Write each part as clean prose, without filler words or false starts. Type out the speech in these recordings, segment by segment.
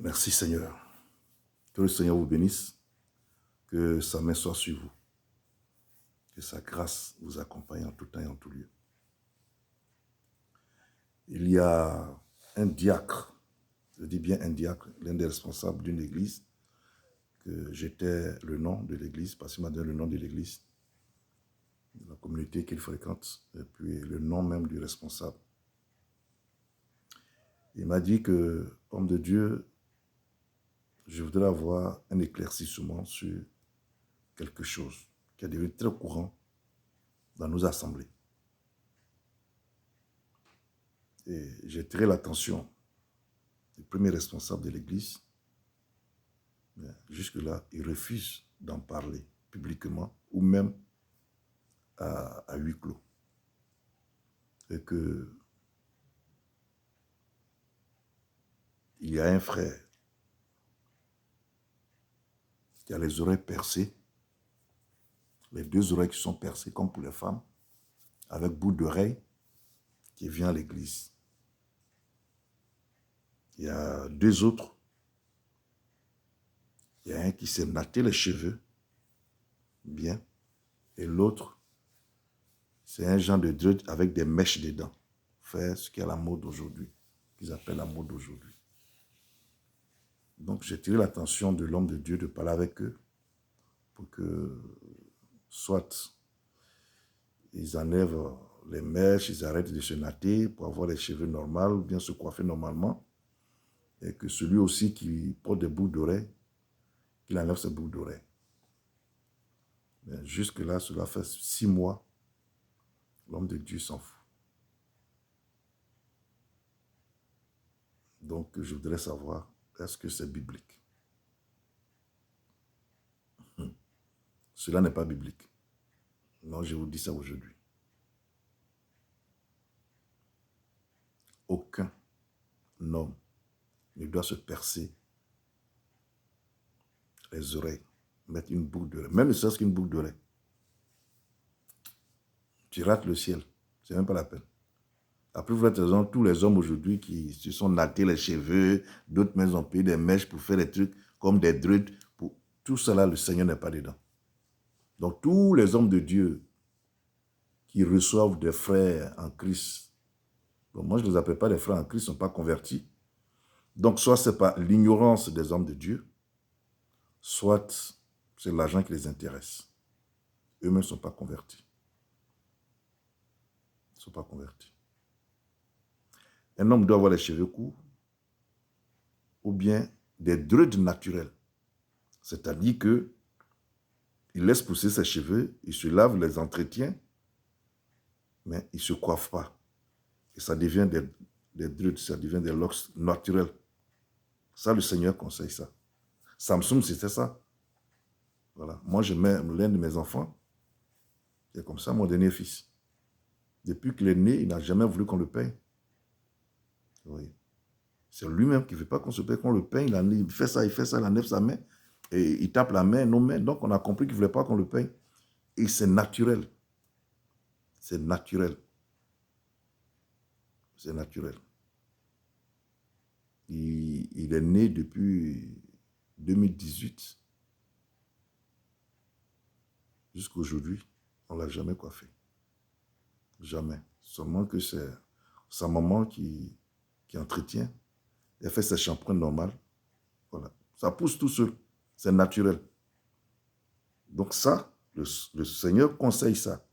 Merci Seigneur. Que le Seigneur vous bénisse, que sa main soit sur vous, que sa grâce vous accompagne en tout temps et en tout lieu. Il y a un diacre, je dis bien un diacre, l'un des responsables d'une église, que j'étais le nom de l'église, parce qu'il m'a donné le nom de l'église, de la communauté qu'il fréquente, et puis le nom même du responsable. Il m'a dit que, homme de Dieu, je voudrais avoir un éclaircissement sur quelque chose qui est devenu très courant dans nos assemblées. Et j'ai tiré l'attention du premier responsable de l'église. Jusque-là, il refuse d'en parler publiquement ou même à huis clos. Et que il y a un frère qui a les oreilles percées, les deux oreilles qui sont percées comme pour les femmes, avec bout d'oreille, qui vient à l'église. Il y a deux autres. Il y a un qui s'est natté les cheveux, bien, et l'autre, c'est un genre de dread avec des mèches dedans. Faire ce qui est à la mode aujourd'hui, qu'ils appellent la mode aujourd'hui. Donc j'ai tiré l'attention de l'homme de Dieu de parler avec eux pour que soit ils enlèvent les mèches, ils arrêtent de se natter pour avoir les cheveux normaux ou bien se coiffer normalement. Et que celui aussi qui porte des boucles d'oreilles, qu'il enlève ses boucles d'oreilles. Mais jusque-là, cela fait 6 mois, l'homme de Dieu s'en fout. Donc je voudrais savoir, est-ce que c'est biblique? Cela n'est pas biblique. Non, je vous dis ça aujourd'hui. Aucun homme ne doit se percer les oreilles, mettre une boucle d'oreille, même ne serait-ce qu'une boucle d'oreille. Tu rates le ciel, c'est même pas la peine. Après, vous êtes raison, tous les hommes aujourd'hui qui se sont nattés les cheveux, d'autres même ont payé des mèches pour faire des trucs comme des druides. Pour tout cela, le Seigneur n'est pas dedans. Donc, tous les hommes de Dieu qui reçoivent des frères en Christ, bon, moi je ne les appelle pas des frères en Christ, ils ne sont pas convertis. Donc, soit c'est pas l'ignorance des hommes de Dieu, soit c'est l'argent qui les intéresse. Eux-mêmes ne sont pas convertis. Ils ne sont pas convertis. Un homme doit avoir les cheveux courts ou bien des druides naturels. C'est-à-dire que il laisse pousser ses cheveux, il se lave, les entretient, mais il ne se coiffe pas. Et ça devient des druides, ça devient des locks naturels. Ça, le Seigneur conseille ça. Samson, c'était ça. Voilà. Moi, je mets l'un de mes enfants, c'est comme ça, mon dernier fils. Depuis qu'il est né, il n'a jamais voulu qu'on le paye. Oui. C'est lui-même qui ne veut pas qu'on se paye, qu'on le paye. Il fait ça, il enlève sa main. Et il tape la main, nos mains. Donc, on a compris qu'il ne voulait pas qu'on le paye. Et c'est naturel. C'est naturel. C'est naturel. Il est né depuis 2018. Jusqu'à aujourd'hui, on ne l'a jamais coiffé. Jamais. Seulement que c'est sa maman qui entretient. Elle fait ses shampoings normales. Voilà. Ça pousse tout seul. C'est naturel. Donc ça, le Seigneur conseille ça.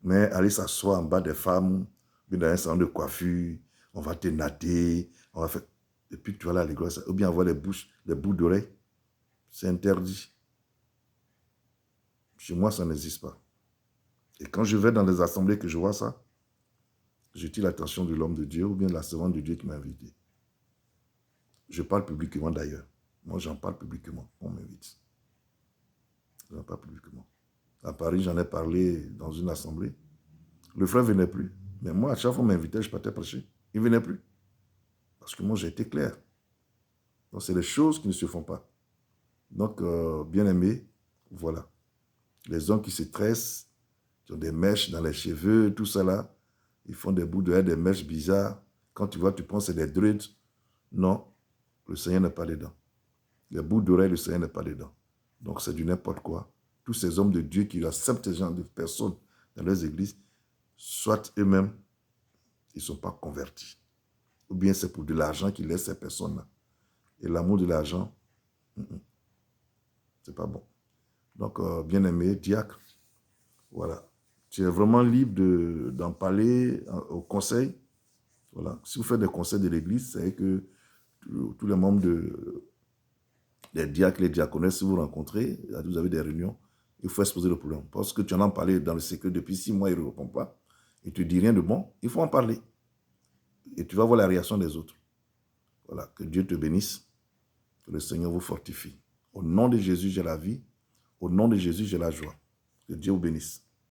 Mais aller s'asseoir en bas des femmes, dans un salon de coiffure, on va te natter, on va faire... Et puis tu vas aller à l'église, ou bien avoir les bouts d'oreilles, c'est interdit. Chez moi, ça n'existe pas. Et quand je vais dans les assemblées que je vois ça, je tire l'attention de l'homme de Dieu ou bien de la servante de Dieu qui m'a invité. Je parle publiquement d'ailleurs. Moi, j'en parle publiquement. On m'invite. Je n'en parle publiquement. À Paris, j'en ai parlé dans une assemblée. Le frère ne venait plus. Mais moi, à chaque fois qu'on m'invitait, je partais prêcher. Il ne venait plus. Parce que moi, j'ai été clair. Donc, c'est des choses qui ne se font pas. Donc, bien aimé, voilà. Les hommes qui se tressent, qui ont des mèches dans les cheveux, tout ça là, ils font des bouts de hair, des mèches bizarres. Quand tu vois, tu penses que c'est des druides. Non. le Seigneur n'est pas dedans. Les bouts d'oreilles, le Seigneur n'est pas dedans. Donc c'est du n'importe quoi. Tous ces hommes de Dieu qui acceptent ce genre de personnes dans leurs églises, soit eux-mêmes, ils ne sont pas convertis. Ou bien c'est pour de l'argent qu'ils laissent ces personnes-là. Et l'amour de l'argent, c'est pas bon. Donc, bien-aimé, diacre, voilà. Tu es vraiment libre d'en parler au conseil. Voilà. Si vous faites des conseils de l'église, c'est que tous les membres des diacres, les diaconesses, si vous rencontrez, vous avez des réunions, il faut exposer le problème. Parce que tu en as parlé dans le secret depuis 6 mois, il ne répond pas. Il ne te dit rien de bon, il faut en parler. Et tu vas voir la réaction des autres. Voilà. Que Dieu te bénisse. Que le Seigneur vous fortifie. Au nom de Jésus, j'ai la vie. Au nom de Jésus, j'ai la joie. Que Dieu vous bénisse.